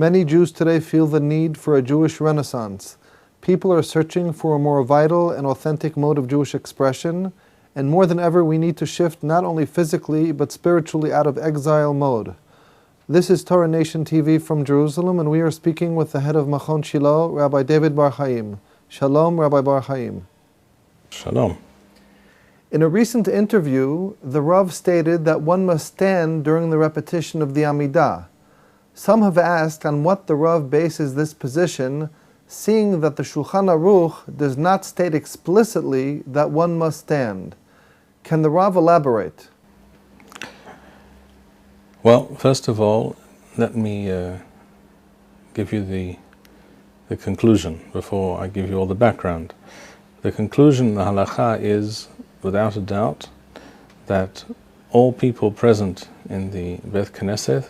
Many Jews today feel the need for a Jewish renaissance. People are searching for a more vital and authentic mode of Jewish expression, and more than ever we need to shift not only physically but spiritually out of exile mode. This is Torah Nation TV from Jerusalem, and we are speaking with the head of Machon Shilo, Rabbi David Bar-Hayim. Shalom, Rabbi Bar-Hayim. Shalom. In a recent interview, the Rav stated that one must stand during the repetition of the Amidah. Some have asked on what the Rav bases this position, seeing that the Shulchan Aruch does not state explicitly that one must stand. Can the Rav elaborate? Well, first of all, let me give you the conclusion before I give you all the background. The conclusion in the halacha is, without a doubt, that all people present in the Beth Knesset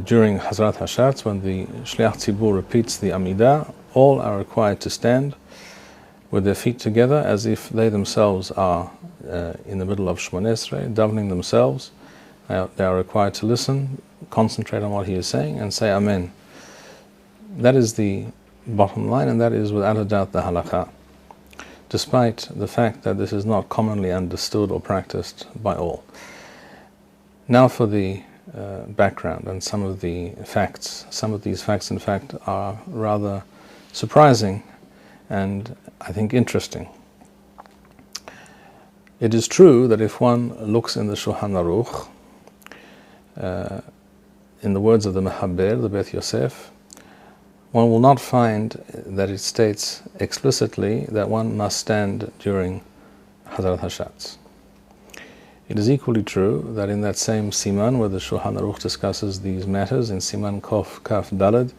during Hazrat Hashatz, when the Shliach Tzibur repeats the Amidah, all are required to stand with their feet together as if they themselves are in the middle of Shmoneh Esrei, davening themselves. They are required to listen, concentrate on what he is saying, and say Amen. That is the bottom line, and that is without a doubt the halakha, despite the fact that this is not commonly understood or practiced by all. Now for the background and some of the facts. Some of these facts, in fact, are rather surprising and I think interesting. It is true that if one looks in the Shulchan Aruch, in the words of the Mechaber, the Beth Yosef, one will not find that it states explicitly that one must stand during Hazrat Hashatz. It is equally true that in that same Siman where the Shulchan Aruch discusses these matters, in Siman Kof Kaf Daled,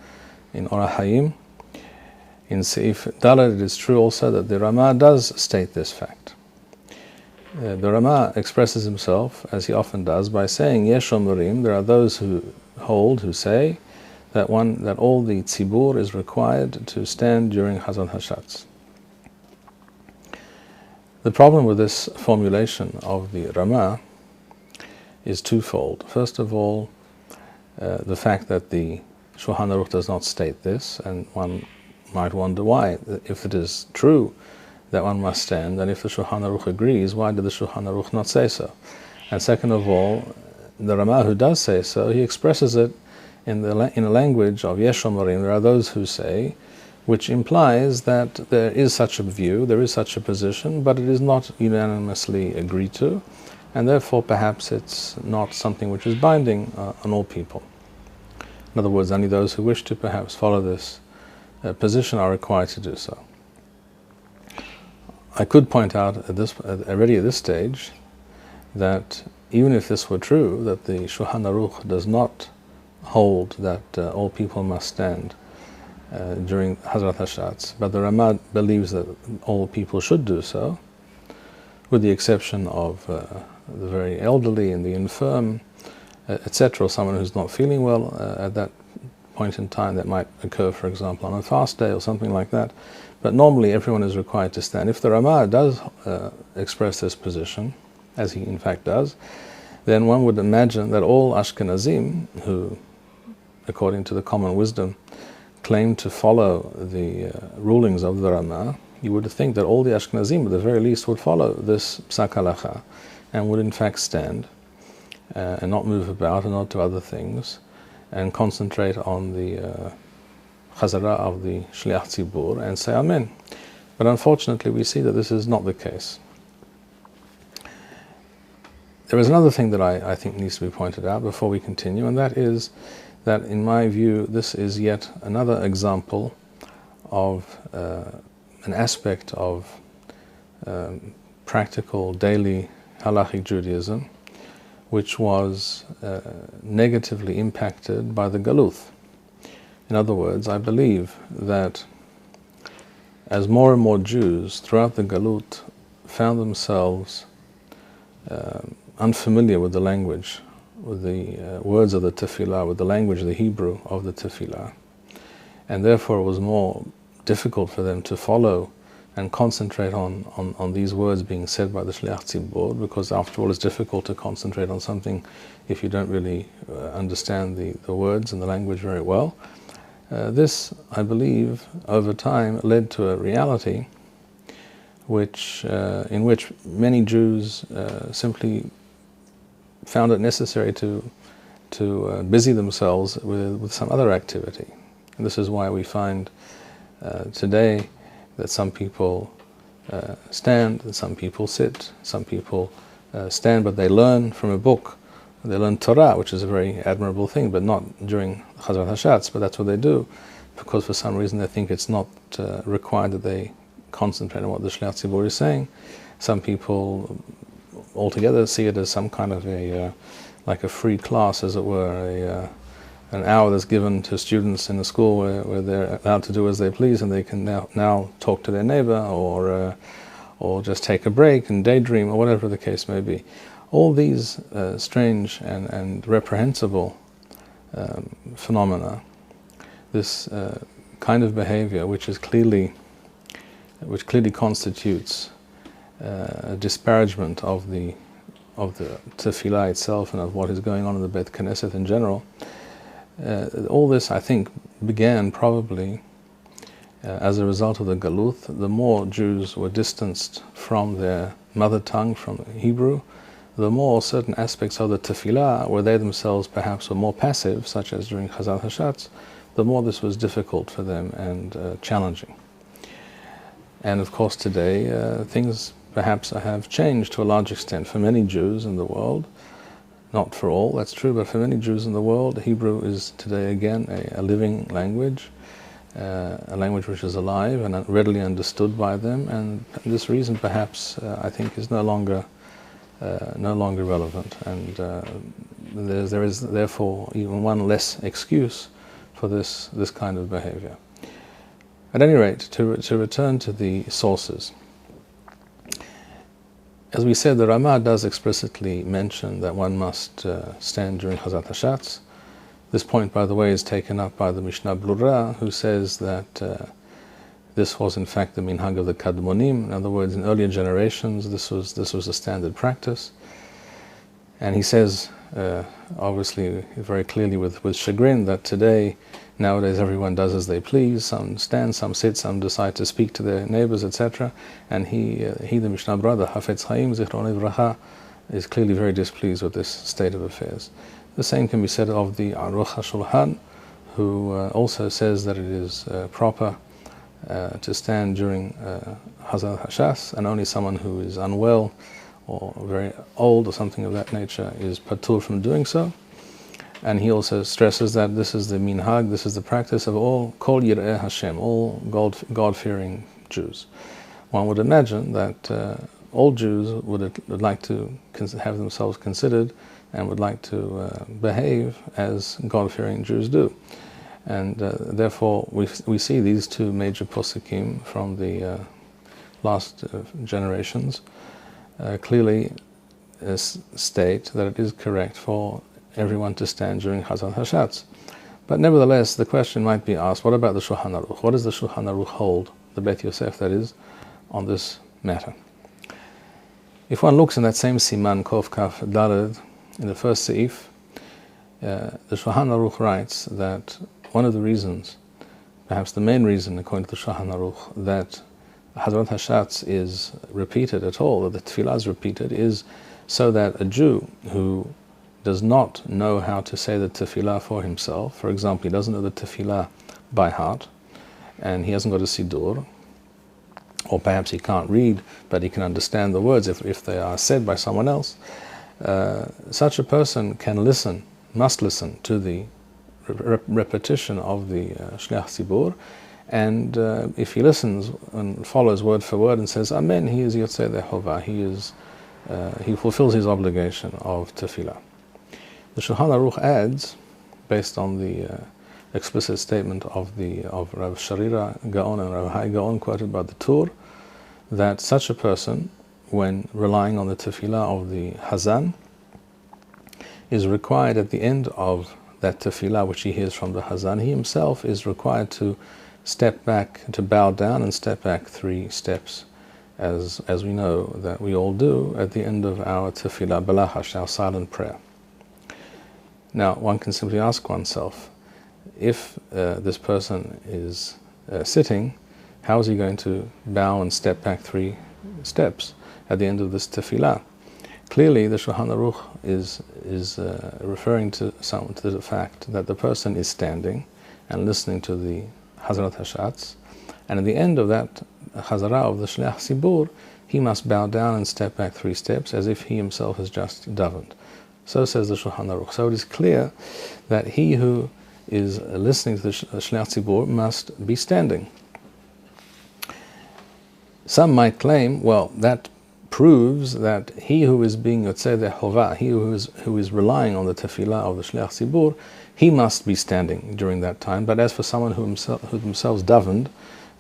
in Bar-Hayim, in Seif Daled, it is true also that the Rama does state this fact. The Rama expresses himself, as he often does, by saying, Yesh Omerim, there are those who say, that all the tzibur is required to stand during Hazrat Hashatz. The problem with this formulation of the Rama is twofold. First of all, the fact that the Shulchan Aruch does not state this, and one might wonder why. If it is true that one must stand, and if the Shulchan Aruch agrees, why did the Shulchan Aruch not say so? And second of all, the Rama who does say so, he expresses it in a language of Yesh Omerim, there are those who say, which implies that there is such a view, there is such a position, but it is not unanimously agreed to, and therefore perhaps it's not something which is binding on all people. In other words, only those who wish to perhaps follow this position are required to do so. I could point out already at this stage that even if this were true, that the Shulchan Aruch does not hold that all people must stand during Hazrat Hashatz, but the Rama believes that all people should do so, with the exception of the very elderly and the infirm, etc., or someone who's not feeling well at that point in time. That might occur, for example, on a fast day or something like that. But normally everyone is required to stand. If the Rama does express this position, as he in fact does, then one would imagine that all Ashkenazim, who, according to the common wisdom, claim to follow the rulings of the Rama, you would think that all the Ashkenazim, at the very least, would follow this psak halacha and would in fact stand and not move about and not do other things and concentrate on the chazara of the Shliach Tzibur and say Amen. But unfortunately, we see that this is not the case. There is another thing that I think needs to be pointed out before we continue, and that is that, in my view, this is yet another example of an aspect of practical daily halachic Judaism which was negatively impacted by the Galuth. In other words, I believe that as more and more Jews throughout the Galut found themselves unfamiliar with the language, with the words of the tefillah, with the language, the Hebrew of the tefillah, and therefore it was more difficult for them to follow and concentrate on these words being said by the Shliach Tzibur, because after all it's difficult to concentrate on something if you don't really understand the words and the language very well. This, I believe, over time led to a reality in which many Jews simply found it necessary to busy themselves with some other activity. And this is why we find today that some people stand, and some people sit, some people stand but they learn from a book. They learn Torah, which is a very admirable thing, but not during Chazrat HaShatz, but that's what they do, because for some reason they think it's not required that they concentrate on what the Shliach Tzibur is saying. Some people altogether see it as some kind of like a free class, as it were, an hour that's given to students in a school where they're allowed to do as they please, and they can now talk to their neighbor or just take a break and daydream, or whatever the case may be. All these strange and reprehensible phenomena, this kind of behavior, which clearly constitutes a disparagement of the tefillah itself and of what is going on in the Beit Knesset in general. All this, I think, began probably as a result of the Galuth. The more Jews were distanced from their mother tongue, from Hebrew, the more certain aspects of the tefillah, where they themselves perhaps were more passive, such as during Chazal Hashatz, the more this was difficult for them and challenging. And of course today things perhaps have changed to a large extent for many Jews in the world. Not for all, that's true, but for many Jews in the world, Hebrew is today again a living language, a language which is alive and readily understood by them, and this reason perhaps I think is no longer relevant, and there is therefore even one less excuse for this kind of behavior. At any rate, to return to the sources. As we said, the Ramah does explicitly mention that one must stand during Chazat HaShatz. This point, by the way, is taken up by the Mishnah Blura, who says that this was in fact the minhag of the Kadmonim. In other words, in earlier generations, this was a standard practice. And he says, obviously, very clearly with chagrin, that today, nowadays, everyone does as they please. Some stand, some sit, some decide to speak to their neighbors, etc. And he, the Mishnah brother, Hafetz Chaim, Zichron Livracha, is clearly very displeased with this state of affairs. The same can be said of the Aruch HaShulchan, who also says that it is proper to stand during Hazal Hashas, and only someone who is unwell or very old or something of that nature is patur from doing so. And he also stresses that this is the minhag, this is the practice of all kol yireh Hashem, all God-fearing Jews. One would imagine that all Jews would like to have themselves considered and would like to behave as God-fearing Jews do. And therefore we see these two major poskim from the last generations clearly state that it is correct for everyone to stand during Chazal Hashatz. But nevertheless, the question might be asked, what about the Shulchan Aruch? What does the Shulchan Aruch hold, the Beit Yosef that is, on this matter? If one looks in that same Siman Kov Kaf Daled, in the first Seif, the Shulchan Aruch writes that one of the reasons, perhaps the main reason according to the Shulchan Aruch, that Hazrat Hashatz is repeated at all, that the tefillah is repeated, is so that a Jew who does not know how to say the tefillah for himself, for example, he doesn't know the tefillah by heart, and he hasn't got a siddur, or perhaps he can't read, but he can understand the words if they are said by someone else, such a person must listen to the repetition of the Shliach Tzibur, and if he listens and follows word for word and says Amen, he is Yotzei Dehovah, he fulfills his obligation of tefillah. The Shulchan Aruch adds, based on the explicit statement of Rav Sharira Gaon and Rav Hai Gaon quoted by the Tur, that such a person, when relying on the tefillah of the Hazan, is required at the end of that tefillah which he hears from the Hazan, he himself is required to step back, to bow down and step back 3 steps, as we know that we all do at the end of our tefillah balachash, our silent prayer. Now, one can simply ask oneself, if this person is sitting, how is he going to bow and step back 3 steps at the end of this tefillah? Clearly, the Shulchan Aruch is referring to the fact that the person is standing and listening to the Hazarat Hashatz, and at the end of that Chazarah of the Shliach Tzibur, he must bow down and step back 3 steps as if he himself has just davened. So says the Shulchan Aruch. So it is clear that he who is listening to the Shliach Tzibur must be standing. Some might claim, well, that proves that he who is being Yotzei the Chovah, he who is relying on the tefillah of the Shliach Tzibur, he must be standing during that time. But as for someone who themselves davened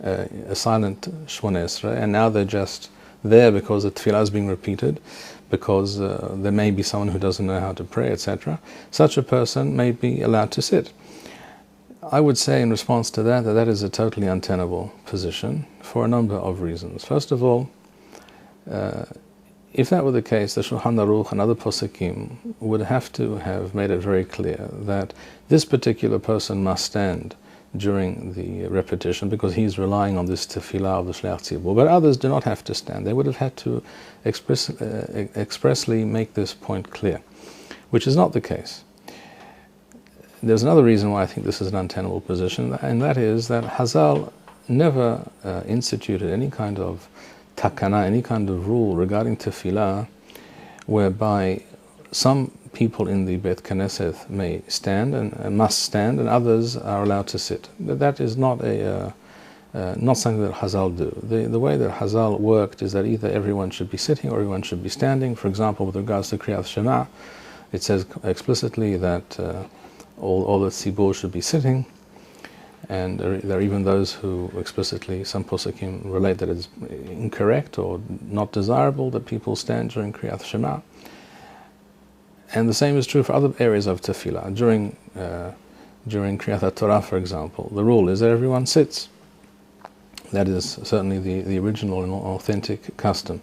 a silent Shmoneh Esrei, and now they're just there because the tefillah is being repeated, because there may be someone who doesn't know how to pray, etc., such a person may be allowed to sit. I would say in response to that that is a totally untenable position for a number of reasons. First of all, if that were the case, the Shulchan Aruch and other poskim would have to have made it very clear that this particular person must stand during the repetition because he's relying on this tefillah of the Shliach Tzibur. But others do not have to stand. They would have had to expressly make this point clear, which is not the case. There's another reason why I think this is an untenable position, and that is that Hazal never instituted any kind of takana, any kind of rule regarding tefillah, whereby some people in the Beit Knesset may stand and must stand, and others are allowed to sit. That is not not something that Hazal do. The way that Hazal worked is that either everyone should be sitting or everyone should be standing. For example, with regards to Kriyat Shema, it says explicitly that all the tzibur should be sitting, and there are even those who explicitly, some poskim relate that it's incorrect or not desirable that people stand during Kriyat Shema. And the same is true for other areas of tefillah. During Kriyat Torah, for example, the rule is that everyone sits. That is certainly the original and authentic custom.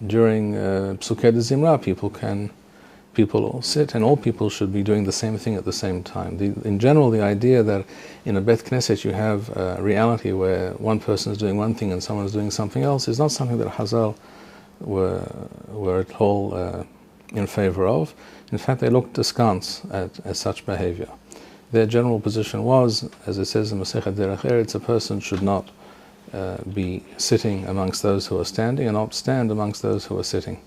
During Psukei de Zimra, people all sit, and all people should be doing the same thing at the same time. In general, the idea that in a Beit Knesset you have a reality where one person is doing one thing and someone is doing something else is not something that Hazal were at all in favor of. In fact, they looked askance at such behavior. Their general position was, as it says in Masechet Derech Eretz, a person should not be sitting amongst those who are standing and not stand amongst those who are sitting.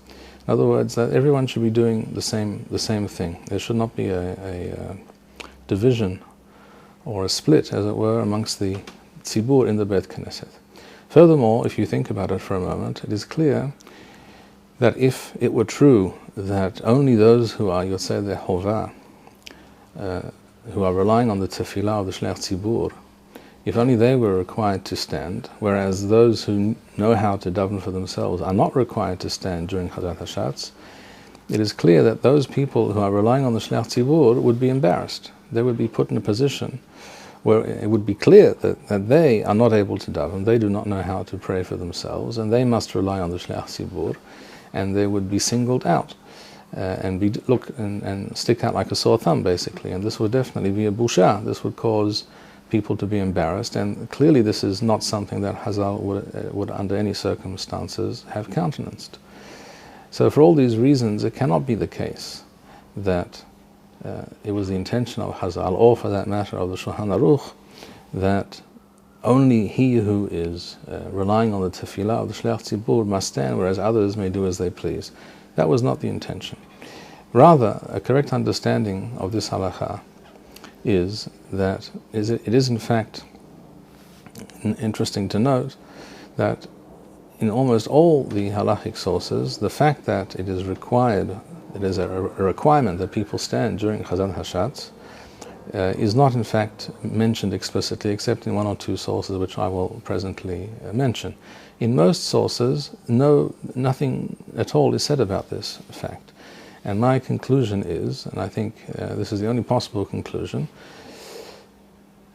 In other words, that everyone should be doing the same thing. There should not be a division or a split, as it were, amongst the tzibur in the Beit Knesset. Furthermore, if you think about it for a moment, it is clear that if it were true that only those who are Yotzei the Chovah, who are relying on the tefillah of the Shliach Tzibur, if only they were required to stand, whereas those who know how to daven for themselves are not required to stand during Hazarat Hashatz, it is clear that those people who are relying on the Shliach Tzibur would be embarrassed. They would be put in a position where it would be clear that they are not able to daven, they do not know how to pray for themselves, and they must rely on the Shliach Tzibur, and they would be singled out and stick out like a sore thumb, basically. And this would definitely be a busha. This would cause people to be embarrassed, and clearly this is not something that Hazal would under any circumstances have countenanced. So for all these reasons, it cannot be the case that it was the intention of Hazal, or for that matter of the Shulchan Aruch, that only he who is relying on the tefillah of the Shliach Tzibur must stand, whereas others may do as they please. That was not the intention. Rather, a correct understanding of this halakha is that it is in fact interesting to note that in almost all the halachic sources, the fact that it is required, it is a requirement that people stand during Chazan Hashatz, is not in fact mentioned explicitly except in 1 or 2 sources which I will presently mention. In most sources, nothing at all is said about this fact. And my conclusion is, and I think this is the only possible conclusion,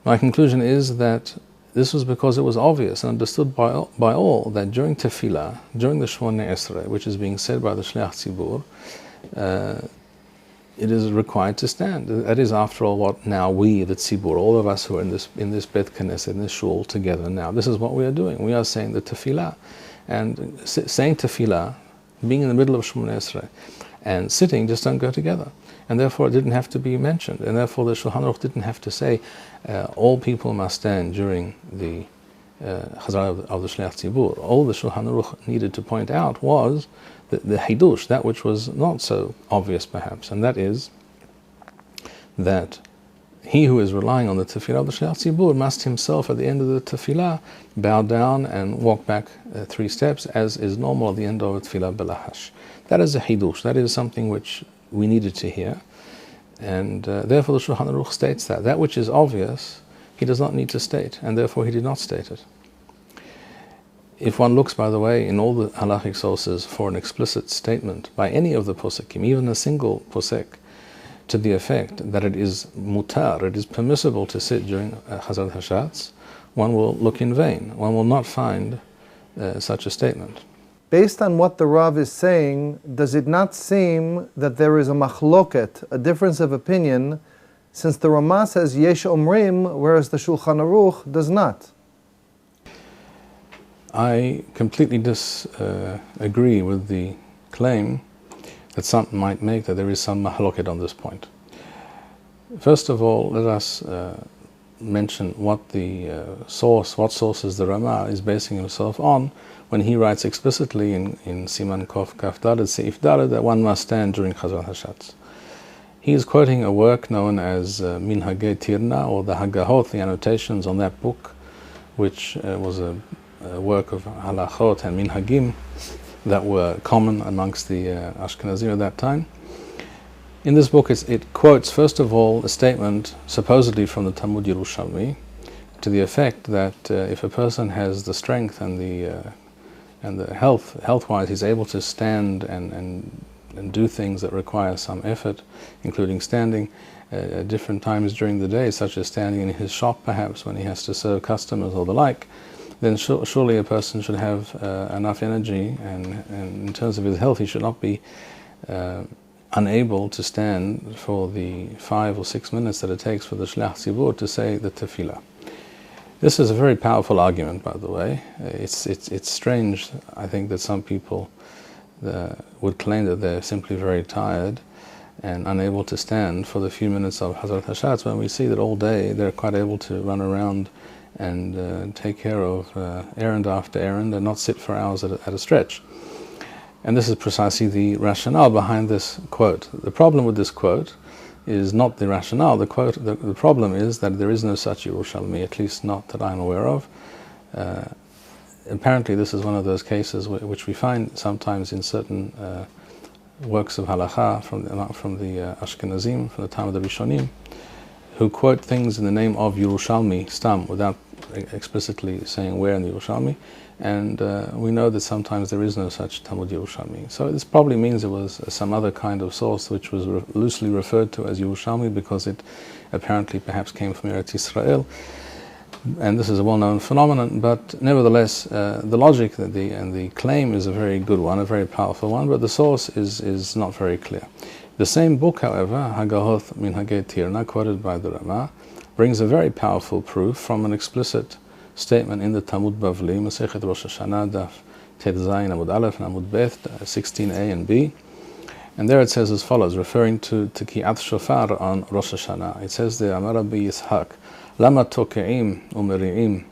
my conclusion is that this was because it was obvious and understood by all that during tefillah, during the Shmoneh Esrei, which is being said by the Shliach Tzibur, it is required to stand. That is, after all, what now we, the Tzibur, all of us who are in this Beit Knesset, in this shul together now, this is what we are doing. We are saying the tefillah. And saying tefillah, being in the middle of Shmoneh Esrei, and sitting just don't go together. And therefore it didn't have to be mentioned. And therefore the Shulchan Aruch didn't have to say all people must stand during the Chazara of the Shliach Tzibur. All the Shulchan Aruch needed to point out was the Hidush, that which was not so obvious perhaps, and that is that he who is relying on the tefillah of the Shliach Tzibur must himself at the end of the tefillah bow down and walk back 3 steps, as is normal at the end of a tefillah belahash. That is a Hidush, that is something which we needed to hear, and therefore the Shulchan Aruch states that which is obvious he does not need to state, and therefore he did not state it. If one looks, by the way, in all the halachic sources for an explicit statement by any of the posekim, even a single posek, to the effect that it is mutar, it is permissible to sit during Chazarat Hashatz, one will look in vain. One will not find such a statement. Based on what the Rav is saying, does it not seem that there is a machloket, a difference of opinion, since the Ramah says yesh omrim, whereas the Shulchan Aruch does not? I completely disagree with the claim that some might make that there is some mahloket on this point. First of all, let us mention what the what sources the Ramah is basing himself on when he writes explicitly in Siman Kof Kaf Daled Seif Daled that one must stand during Chazarat Hashatz. He is quoting a work known as Minhagei Tirna, or the Hagahot, the annotations on that book, which was a work of halachot and minhagim that were common amongst the Ashkenazim at that time. In this book it quotes, first of all, a statement supposedly from the Talmud Yerushalmi to the effect that if a person has the strength and the health-wise, he's able to stand and do things that require some effort, including standing at different times during the day, such as standing in his shop perhaps when he has to serve customers or the like, then surely a person should have enough energy, and in terms of his health he should not be unable to stand for the 5 or 6 minutes that it takes for the Shliach Tzibur to say the tefillah. This is a very powerful argument, by the way. It's strange, I think, that some people would claim that they're simply very tired and unable to stand for the few minutes of Chazarat Hashatz, when we see that all day they're quite able to run around and take care of errand after errand and not sit for hours at a stretch. And this is precisely the rationale behind this quote. The problem with this quote is not the rationale. The problem is that there is no such Yerushalmi, at least not that I'm aware of. Apparently this is one of those cases which we find sometimes in certain works of halacha from the Ashkenazim, from the time of the Rishonim, who quote things in the name of Yerushalmi Stam, without explicitly saying where in the Yerushalmi, and we know that sometimes there is no such Talmud Yerushalmi. So this probably means it was some other kind of source which was loosely referred to as Yerushalmi because it apparently perhaps came from Eretz Israel, and this is a well-known phenomenon. But nevertheless, the logic and the claim is a very good one, a very powerful one, but the source is not very clear. The same book, however, Hagahoth Minhagei Tirna, quoted by the Ramah, brings a very powerful proof from an explicit statement in the Talmud Bavli, Masechet Rosh Hashanah, Daf Tet Zayin Amud Aleph and Amud Bet, 16a and b. And there it says as follows, referring to Ki'at Shofar on Rosh Hashanah. It says there, Amar Rabbi Yitzhak, Lama Toke'im Umeri'im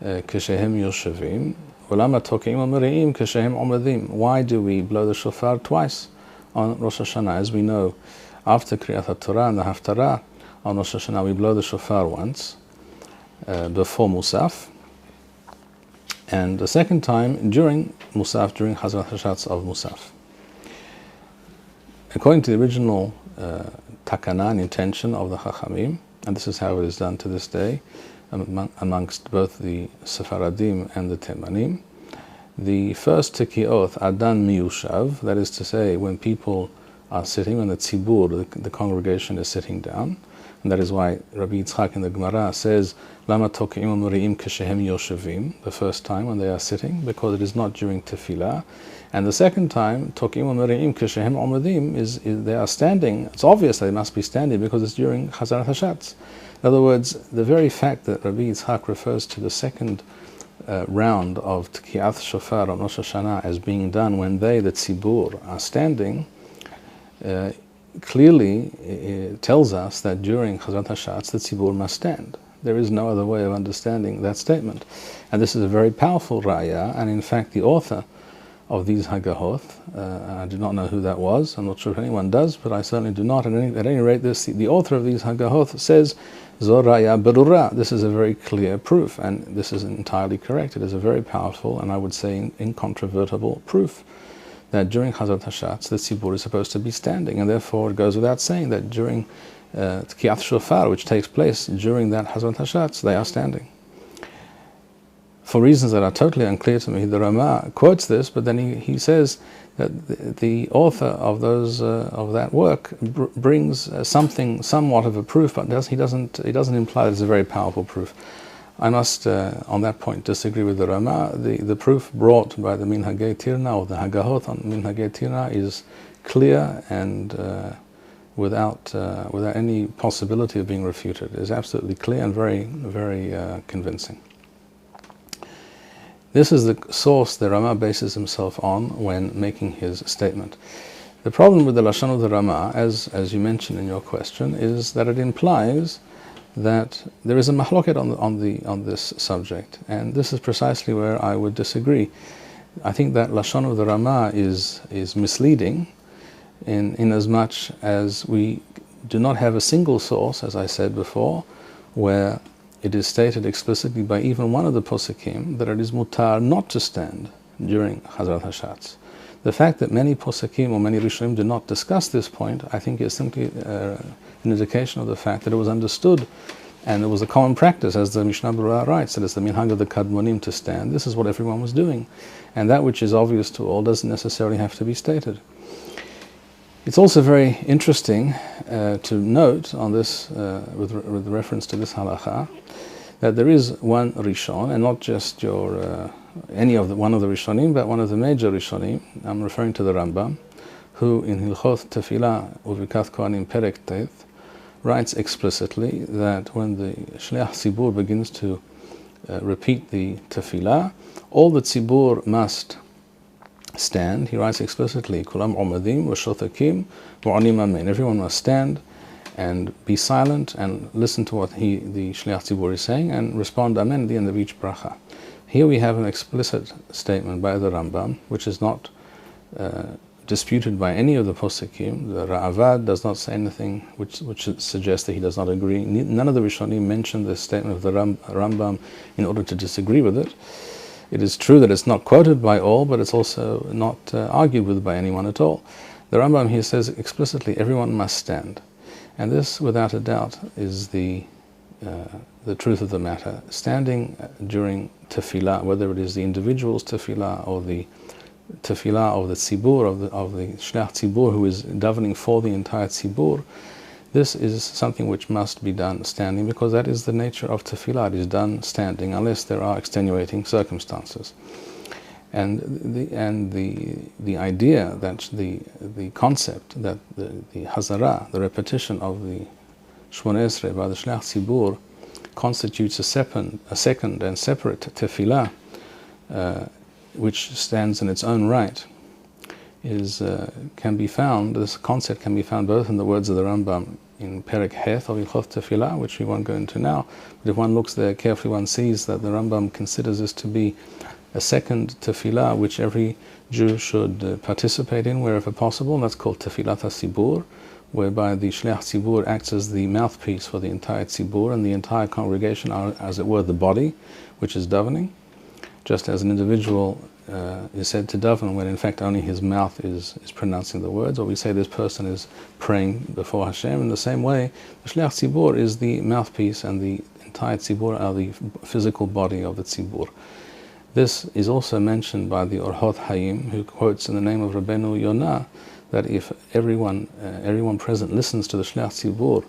Keshehem Yoshevim, Ulama Toke'im Umeri'im Keshehem Omedim. Why do we blow the shofar twice on Rosh Hashanah? As we know, after Kriyat HaTorah and the Haftarah, on Rosh Hashanah we blow the shofar once, before Musaf, and the second time during Musaf, during Chazarat Hashatz of Musaf. According to the original takana and intention of the Chachamim, and this is how it is done to this day amongst both the Sephardim and the Temanim, the first Tekiyot Adan Miyushav, that is to say, when people are sitting, when the Tzibur, the congregation, is sitting down, And that is why Rabbi Yitzchak in the Gemara says, Lama toki'im umri'im keshehem yoshevim, the first time when they are sitting, because it is not during tefillah. And the second time, toki'im umri'im keshehem omedim, is they are standing. It's obvious they must be standing because it's during Chazarat HaShatz. In other words, the very fact that Rabbi Yitzchak refers to the second round of Tki'at Shofar on Rosh Hashanah as being done when they, the tzibur, are standing, clearly tells us that during Chazarat HaShatz the tzibur must stand. There is no other way of understanding that statement. And this is a very powerful raya, and in fact the author of these Haggahoth, I do not know who that was, I'm not sure if anyone does, but I certainly do not. At any rate, the author of these Haggahoth says, Zo raya berura, this is a very clear proof, and this is entirely correct. It is a very powerful, and I would say incontrovertible proof that during Chazarat HaShatz the tzibur is supposed to be standing, and therefore it goes without saying that during Tki'at Shofar, which takes place during that Chazarat HaShatz, they are standing. For reasons that are totally unclear to me, the Rama quotes this, but then he says that the author of that work brings somewhat of a proof, but he doesn't imply that it's a very powerful proof. I must, on that point, disagree with the Rama. The proof brought by the Minhagei Tirna, or the Haggahoth on Minhagei Tirna, is clear and without any possibility of being refuted. It is absolutely clear and very, very convincing. This is the source the Rama bases himself on when making his statement. The problem with the Lashon of the Rama, as you mentioned in your question, is that it implies that there is a mahloket on this subject, and this is precisely where I would disagree. I think that Lashon of the Rama is misleading in as much as we do not have a single source, as I said before, where it is stated explicitly by even one of the posekim that it is mutar not to stand during Chazarat HaShatz. The fact that many posekim or many rishonim do not discuss this point, I think, is simply an indication of the fact that it was understood and it was a common practice, as the Mishnah Berurah writes, that it's the minhag of the kadmonim to stand. This is what everyone was doing, and that which is obvious to all doesn't necessarily have to be stated. It's also very interesting to note on this, with reference to this halacha, that there is one Rishon, and not just one of the Rishonim, but one of the major Rishonim. I'm referring to the Rambam, who in Hilchot Tefillah Uvikat Kohanim Perek Teth writes explicitly that when the Shliach Tzibur begins to repeat the Tefillah, all the Tzibur must stand. He writes explicitly, Kulam Omadim Vashotakim Mu'anim Amen. Everyone must stand and be silent and listen to what the Shliach Tzibur is saying and respond Amen at the end of each bracha. Here we have an explicit statement by the Rambam, which is not disputed by any of the Posekim. The Ra'avad does not say anything which suggests that he does not agree. None of the Rishonim mention this statement of the Rambam in order to disagree with it. It is true that it's not quoted by all, but it's also not argued with by anyone at all. The Rambam here says explicitly, everyone must stand. And this, without a doubt, is the truth of the matter. Standing during tefillah, whether it is the individual's tefillah or the tefillah of the tzibur, of the shliach tzibur who is davening for the entire tzibur, this is something which must be done standing, because that is the nature of tefillah. It is done standing, unless there are extenuating circumstances. And the idea that the concept that the hazara, the repetition of the Shmoneh Esrei by the Shliach Tzibur, constitutes a second and separate tefillah, which stands in its own right, can be found. This concept can be found both in the words of the Rambam in Perek Heth of Hilchot Tefillah, which we won't go into now. But if one looks there carefully, one sees that the Rambam considers this to be a second tefillah which every Jew should participate in wherever possible, and that's called Tefillat HaTzibur, whereby the Shliach Tzibur acts as the mouthpiece for the entire Tzibur, and the entire congregation are, as it were, the body, which is davening. Just as an individual is said to daven when in fact only his mouth is pronouncing the words, or we say this person is praying before Hashem, in the same way, the Shliach Tzibur is the mouthpiece, and the entire Tzibur are the physical body of the Tzibur. This is also mentioned by the Bar-Hayim, who quotes in the name of Rabbeinu Yonah that if everyone present listens to the Shliach Tzibur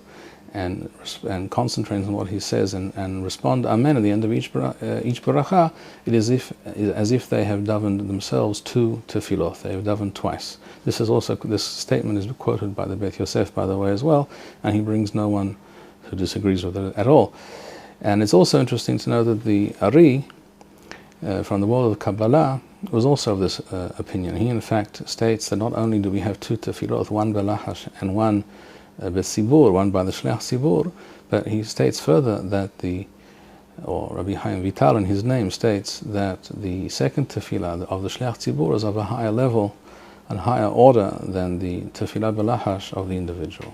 and concentrate on what he says and respond Amen at the end of each bracha, it is as if they have davened themselves two tefillot. They have davened twice. This statement is quoted by the Beit Yosef, by the way, as well, and he brings no one who disagrees with it at all. And it's also interesting to know that the Ari, from the world of Kabbalah, was also of this opinion. He in fact states that not only do we have two tefillot, one belachash and one b'tzibur, one by the shliach tzibur, but he states further that Rabbi Chaim Vital in his name states that the second tefillah of the shliach tzibur is of a higher level and higher order than the tefillah belachash of the individual.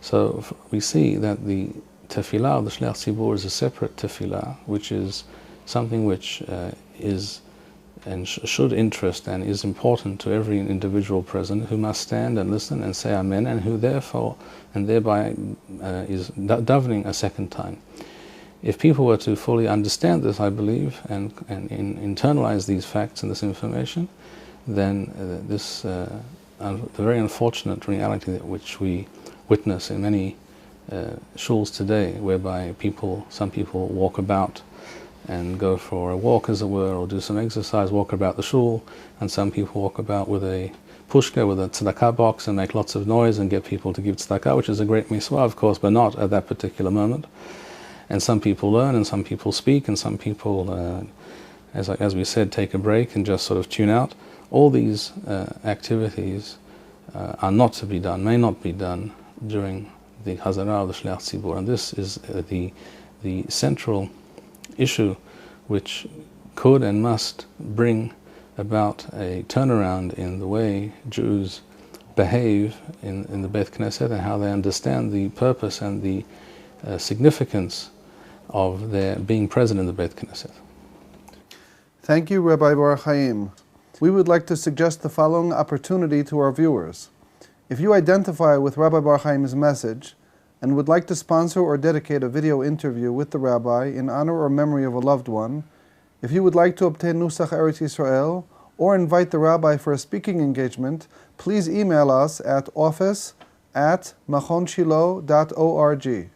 So we see that the tefillah of the shliach tzibur is a separate tefillah, which is something which is and should interest and is important to every individual present, who must stand and listen and say Amen, and who therefore and thereby is davening a second time. If people were to fully understand this, I believe, and internalize these facts and this information, then the very unfortunate reality which we witness in many shuls today, whereby some people walk about and go for a walk, as it were, or do some exercise, walk about the shul, and some people walk about with a pushka, with a tzedakah box, and make lots of noise and get people to give tzedakah, which is a great mitzvah, of course, but not at that particular moment. And some people learn, and some people speak, and some people, as we said, take a break and just sort of tune out. All these activities are not to be done, may not be done during the Hazarah of the Shliach Tzibur, and this is the central issue which could and must bring about a turnaround in the way Jews behave in the Beit Knesset and how they understand the purpose and the significance of their being present in the Beit Knesset. Thank you, Rabbi Bar-Hayim. We would like to suggest the following opportunity to our viewers. If you identify with Rabbi Bar-Hayim's message and would like to sponsor or dedicate a video interview with the rabbi in honor or memory of a loved one, if you would like to obtain Nusach Eretz Yisrael or invite the rabbi for a speaking engagement, please email us at office@machonshilo.org.